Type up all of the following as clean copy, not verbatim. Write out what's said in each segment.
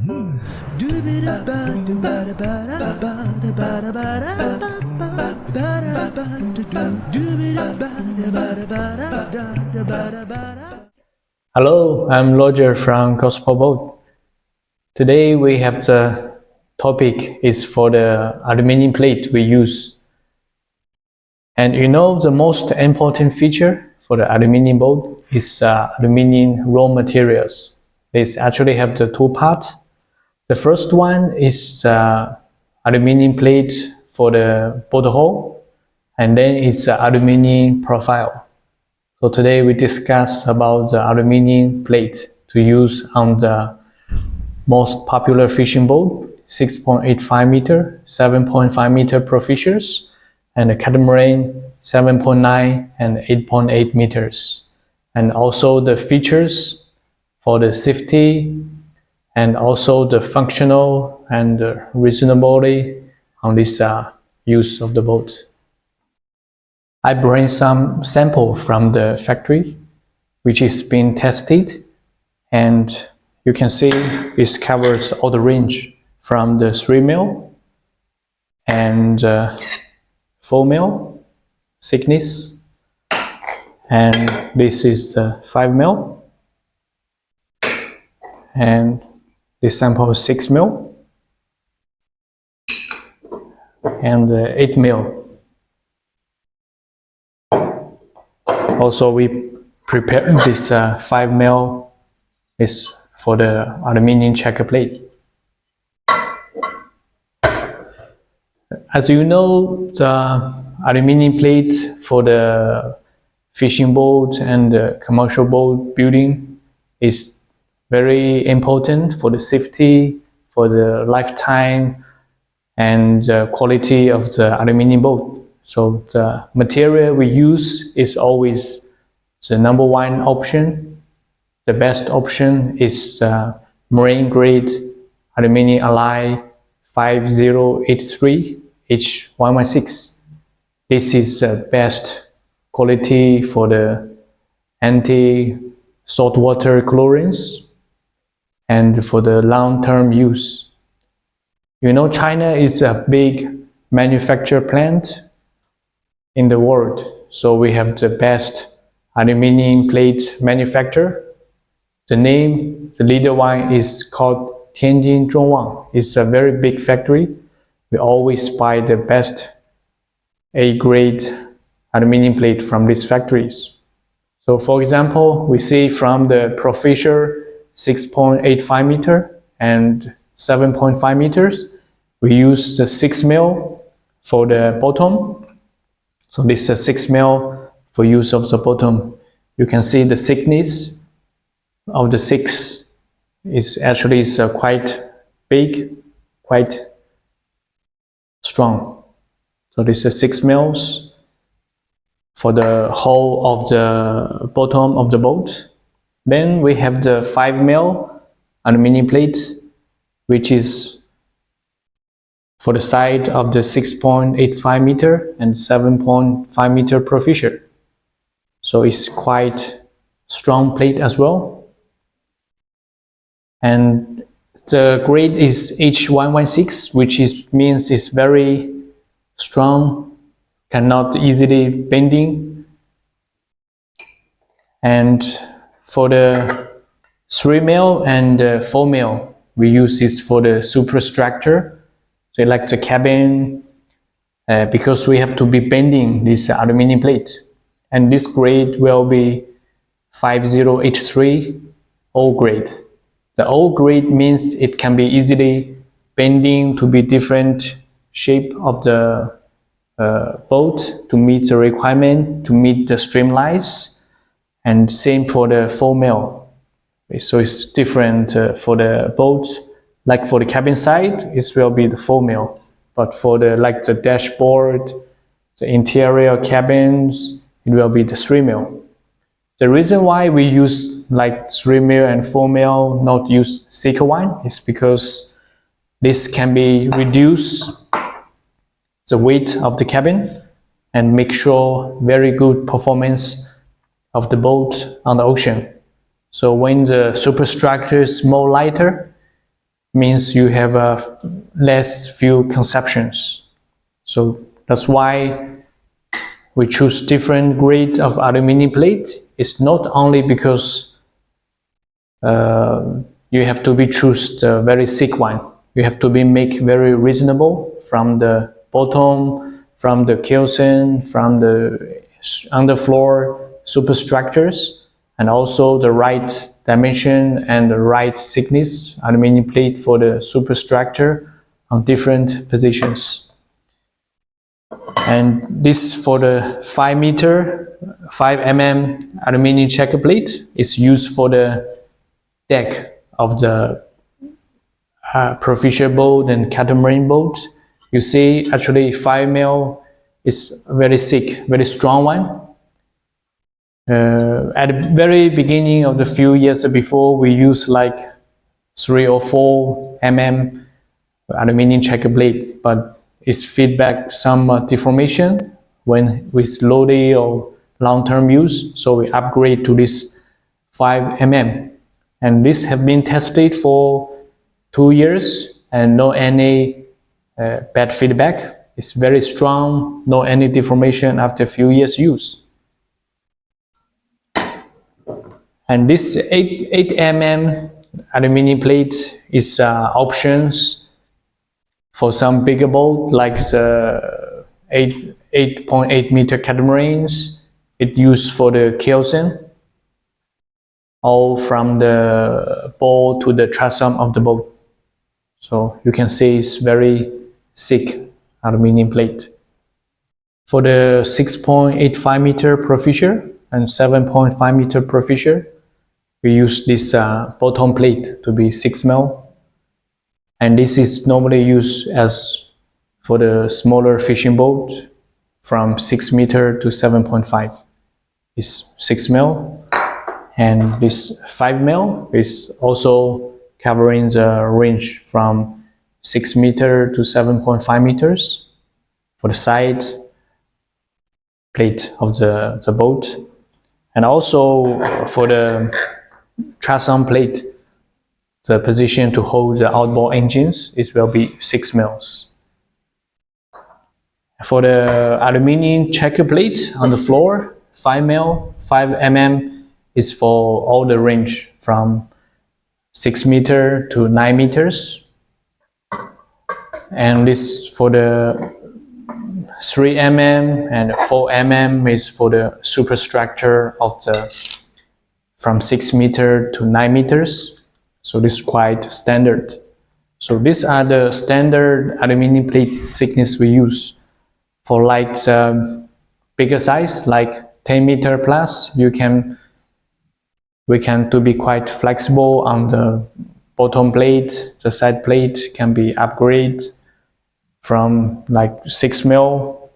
Hello, I'm Roger from Boat. Today we have the topic is for the aluminum plate we use. And you know the most important feature for the aluminum boat is aluminum raw materials. This actually have the two parts. The first one is aluminum plate for the boat hull, and then it's aluminum profile. So today we discuss about the aluminum plate to use on the most popular fishing boat, 6.85 meter, 7.5 meter Profishers, and the catamaran 7.9 and 8.8 meters. And also the features for the safety and also the functional and reasonability on this use of the boat. I bring some sample from the factory, which is being tested, and you can see it covers all the range from the 3 mil and 4 mil thickness, and this is the 5 mil, and this sample is 6 mil and 8 mil. Also, we prepared this 5 mil is for the aluminum checker plate. As you know, the aluminum plate for the fishing boat and the commercial boat building is very important for the safety, for the lifetime, and the quality of the aluminum boat. So the material we use is always the number one option. The best option is marine grade aluminum alloy 5083 H116. This is the best quality for the anti-saltwater chlorines and for the long-term use. You know, China is a big manufacturer plant in the world, so we have the best aluminum plate manufacturer. The name, the leader one is called Tianjin Zhongwang. It's a very big factory. We always buy the best A-grade aluminum plate from these factories. So for example, we see from the Profisher 6.85 meter and 7.5 meters, we use the 6 mil for the bottom. So this is 6 mil for use of the bottom. You can see the thickness of the 6 is actually quite big, quite strong. So this is 6 mils for the whole of the bottom of the boat. Then we have the 5 mil aluminum plate, which is for the side of the 6.85 meter and 7.5 meter Profisher. So it's quite strong plate as well. And the grade is H116, which means it's very strong, cannot easily bending. And for the 3 mil and 4 mil, we use this for the superstructure. So like the cabin, because we have to be bending this aluminum plate. And this grade will be 50H3 O grade. The O grade means it can be easily bending to be different shape of the boat to meet the requirement, to meet the streamlines, and same for the 4 mil. So it's different for the boat. Like for the cabin side, it will be the 4 mil, but for the the dashboard, the interior cabins, it will be the 3 mil. The reason why we use 3 mil and 4 mil, not use thicker one, is because this can be reduce the weight of the cabin and make sure very good performance of the boat on the ocean. So when the superstructure is more lighter, means you have less fuel consumptions. So that's why we choose different grade of aluminum plate. It's not only because you have to be choose the very thick one. You have to be make very reasonable from the bottom, from the caisson, from the underfloor superstructures, and also the right dimension and the right thickness aluminum plate for the superstructure on different positions. And this for the 5 mm aluminum checker plate is used for the deck of the proficiency boat and catamaran boat. You see, actually 5 mm is very thick, very strong one. At the very beginning of the few years before, we use like 3 or 4 mm aluminum checker plate, but it's feedback some deformation when with slowly or long-term use. So we upgrade to this 5 mm, and this have been tested for 2 years and no any bad feedback. It's very strong, no any deformation after a few years use. And this 8 mm aluminum plate is options for some bigger boat like the 8.8 meter catamarans. It used for the caisson, or from the bow to the transom of the boat. So you can see it's very thick aluminum plate. For the 6.85 meter professor and 7.5 meter professor, we use this bottom plate to be 6 mm, and this is normally used as for the smaller fishing boat from 6 meter to 7.5 is 6 mm, and this 5 mm is also covering the range from 6 meter to 7.5 meters for the side plate of the boat, and also for the transom plate, the position to hold the outboard engines, it will be 6 mm. For the aluminum checker plate on the floor, 5 mm is for all the range from 6 meter to 9 meters. And this for the 3 mm and 4 mm is for the superstructure of the from 6 meter to 9 meters. So this is quite standard. So these are the standard aluminum plate thickness we use. For like bigger size, like 10 meter plus, we can to be quite flexible on the bottom plate. The side plate can be upgraded from like 6 mm.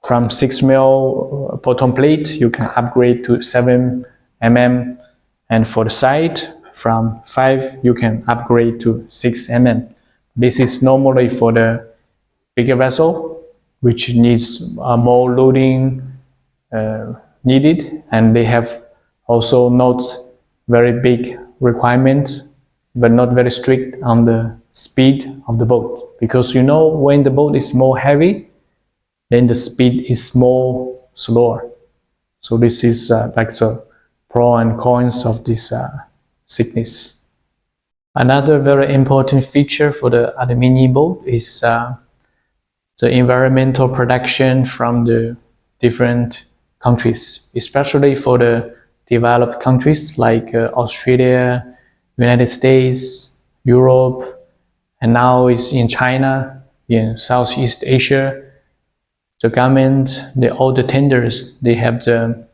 From 6 mm bottom plate, you can upgrade to 7 mm, and for the side, from 5 you can upgrade to 6 mm. This is normally for the bigger vessel, which needs more loading needed, and they have also not very big requirement, but not very strict on the speed of the boat, because you know when the boat is more heavy, then the speed is more slower. So this is like the pros and cons of this thickness. Another very important feature for the aluminum boat is the environmental protection from the different countries, especially for the developed countries like Australia, United States, Europe, and now it's in China, in Southeast Asia. The government, all the tenders, they have the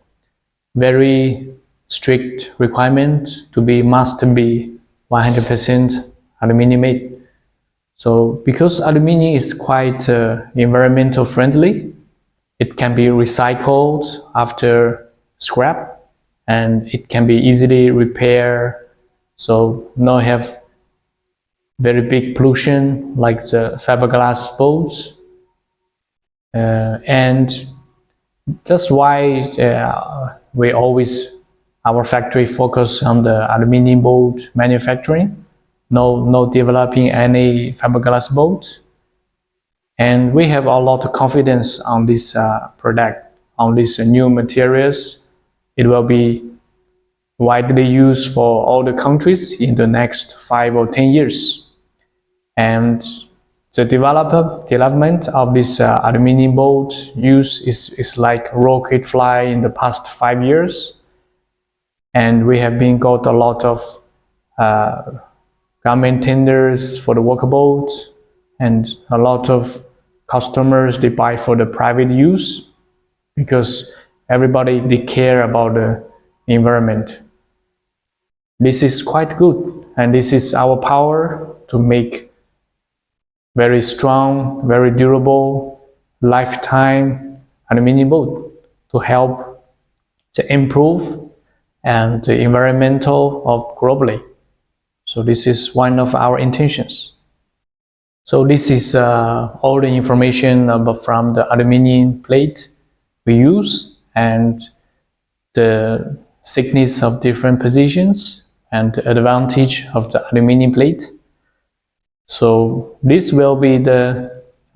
very strict requirement to be must be 100% aluminum made. So because aluminum is quite environmental friendly, it can be recycled after scrap, and it can be easily repaired. So not have very big pollution like the fiberglass boats. And that's why our factory focus on the aluminum boat manufacturing, no developing any fiberglass boat. And we have a lot of confidence on this product, on these new materials. It will be widely used for all the countries in the next 5 or 10 years. And the development of this aluminum boat use is like rocket fly in the past 5 years. And we have been got a lot of government tenders for the work boats, and a lot of customers, they buy for the private use because everybody, they care about the environment. This is quite good, and this is our power to make very strong, very durable, lifetime aluminum boat to help to improve and the environmental of globally. So this is one of our intentions. So this is all the information from the aluminum plate we use, and the thickness of different positions and the advantage of the aluminum plate. So this will be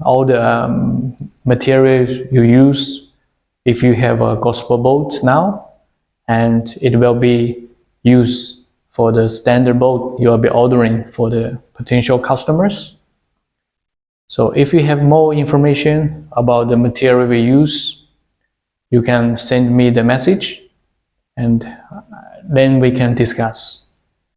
all the materials you use if you have a gospel boat now, and it will be used for the standard boat you will be ordering for the potential customers. So if you have more information about the material we use, you can send me the message, and then we can discuss.